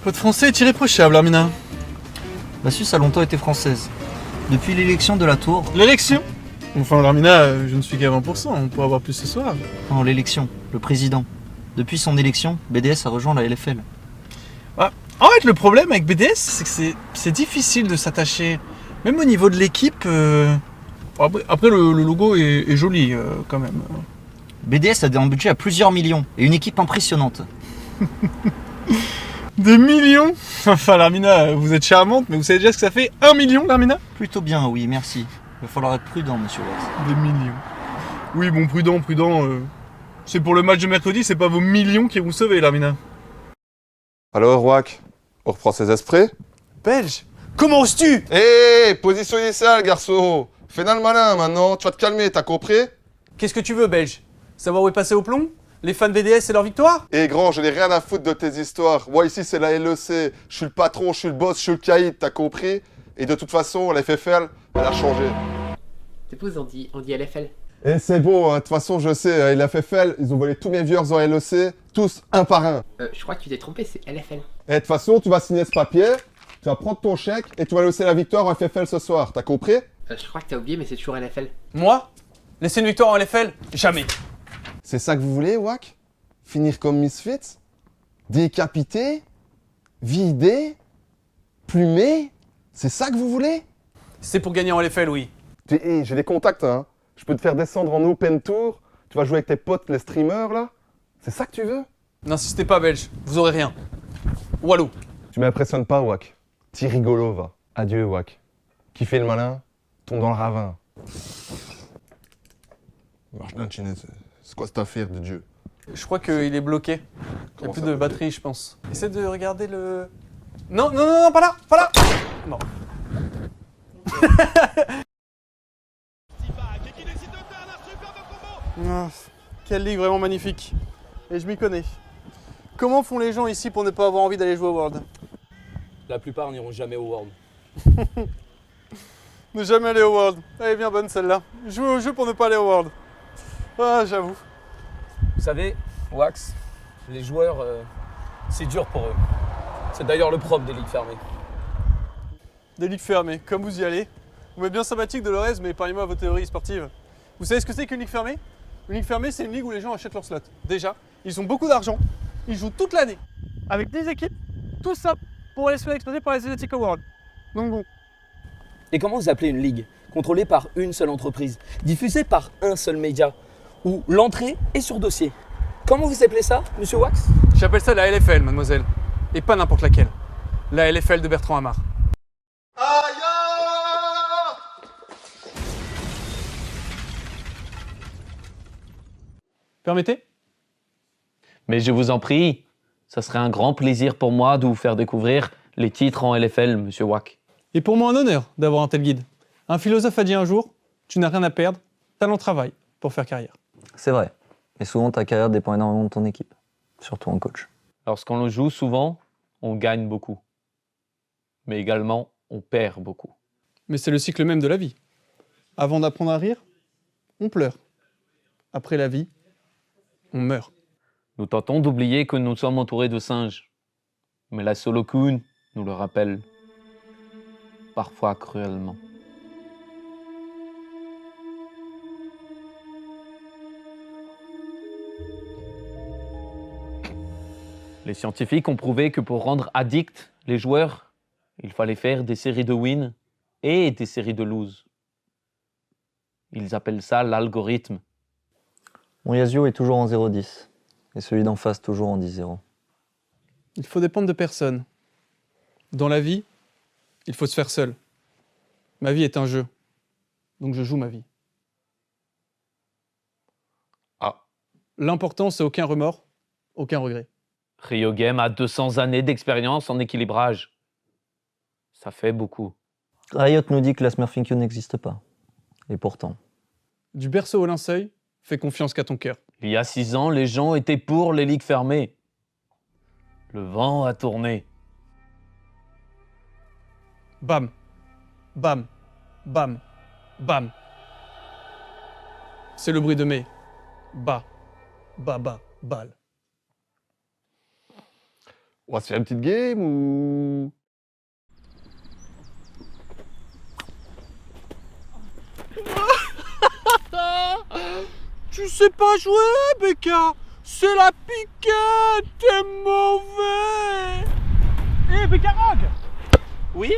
Votre français est irréprochable, Armina. La Suisse a longtemps été française. Depuis l'élection de la Tour... L'élection? Enfin, Armina, je ne suis qu'à 20%, on pourra avoir plus ce soir. Non, l'élection, le président. Depuis son élection, BDS a rejoint la LFL. Ah, en fait, le problème avec BDS, c'est que c'est difficile de s'attacher. Même au niveau de l'équipe... Après, le logo est joli, quand même. BDS a un budget à plusieurs millions et une équipe impressionnante. Des millions? Enfin, Larmina, vous êtes charmante, mais vous savez déjà ce que ça fait 1 million, Larmina? Plutôt bien, oui, merci. Il va falloir être prudent, monsieur Watts. Des millions. Oui, bon, prudent. C'est pour le match de mercredi, c'est pas vos millions qui vont sauver, Larmina. Alors, Wack, on reprend ses esprits? Belge? Comment oses-tu? Hé, position initiale, garçon. Fais dans le malin, maintenant. Tu vas te calmer, t'as compris? Qu'est-ce que tu veux, Belge? Savoir où est passé au plomb? Les fans BDS et leur victoire? Hé, grand, je n'ai rien à foutre de tes histoires. Moi, ici, c'est la LEC. Je suis le patron, je suis le boss, je suis le caïd, t'as compris? Et de toute façon, la FFL, elle a changé. T'épouses, on dit LFL. Et c'est bon, hein, de toute façon, je sais, la FFL, ils ont volé tous mes viewers en LEC, tous un par un. Je crois que tu t'es trompé, c'est LFL. Et de toute façon, tu vas signer ce papier, tu vas prendre ton chèque et tu vas laisser la victoire en FFL ce soir, t'as compris? Je crois que t'as oublié, mais c'est toujours LFL. Moi? Laisser une victoire en LFL? Jamais. C'est ça que vous voulez, Wack? Finir comme Misfits? Décapité? Vidé? Plumé? C'est ça que vous voulez? C'est pour gagner en LFL, oui. Hey, j'ai des contacts, hein. Je peux te faire descendre en open tour. Tu vas jouer avec tes potes, les streamers, là. C'est ça que tu veux? N'insistez pas, Belge, vous aurez rien. Wallo. Tu m'impressionnes pas, Wack. T'es rigolo, va. Adieu, Wack. Qui fait le malin, tombe dans le ravin. C'est quoi cette affaire de Dieu? Je crois qu'il est bloqué. Il n'y a Comment plus ça, de bloqué? batterie, je pense. Essaie de regarder le... Non, non, non, non, pas là, pas là. Non. Ah, quelle ligue vraiment magnifique. Et je m'y connais. Comment font les gens ici pour ne pas avoir envie d'aller jouer au World? La plupart n'iront jamais au World. Ne jamais aller au World. Elle est bien bonne celle-là. Jouer au jeu pour ne pas aller au World. Ah, j'avoue. Vous savez, Wax, les joueurs, c'est dur pour eux. C'est d'ailleurs le propre des ligues fermées. Des ligues fermées, comme vous y allez. Vous m'êtes bien sympathique Dolores, mais parlez-moi vos théories sportives. Vous savez ce que c'est qu'une ligue fermée? Une ligue fermée, c'est une ligue où les gens achètent leurs slots. Déjà, ils ont beaucoup d'argent, ils jouent toute l'année. Avec 10 équipes, tout ça pour aller se faire exploiter par les Athletic Awards. Donc bon. Et comment vous appelez une ligue contrôlée par une seule entreprise, diffusée par un seul média, où l'entrée est sur dossier? Comment vous appelez ça, monsieur Wax? J'appelle ça la LFL, mademoiselle. Et pas n'importe laquelle. La LFL de Bertrand Hamar. Permettez? Mais je vous en prie, ça serait un grand plaisir pour moi de vous faire découvrir les titres en LFL, monsieur Wack. Et pour moi un honneur d'avoir un tel guide. Un philosophe a dit un jour, tu n'as rien à perdre, talent travail pour faire carrière. C'est vrai. Et souvent, ta carrière dépend énormément de ton équipe. Surtout en coach. Lorsqu'on le joue souvent, on gagne beaucoup. Mais également, on perd beaucoup. Mais c'est le cycle même de la vie. Avant d'apprendre à rire, on pleure. Après la vie, on meurt. Nous tentons d'oublier que nous sommes entourés de singes. Mais la Solokun nous le rappelle. Parfois cruellement. Les scientifiques ont prouvé que pour rendre addicts les joueurs, il fallait faire des séries de wins et des séries de lose. Ils appellent ça l'algorithme. Mon Yasuo est toujours en 0-10. Et celui d'en face toujours en 10-0. Il faut dépendre de personne. Dans la vie, il faut se faire seul. Ma vie est un jeu. Donc je joue ma vie. Ah. L'important, c'est aucun remords, aucun regret. Ryogame a 200 années d'expérience en équilibrage. Ça fait beaucoup. Riot nous dit que la Smurfing Q n'existe pas. Et pourtant. Du berceau au linceul, fais confiance qu'à ton cœur. Il y a 6 ans, les gens étaient pour les ligues fermées. Le vent a tourné. Bam, bam, bam, bam. C'est le bruit de mai. Bas, bas, bas, balle. On va se faire une petite game ou... Tu sais pas jouer, Becca. C'est la piquette, t'es mauvais. Hé, Becca Rock. Oui?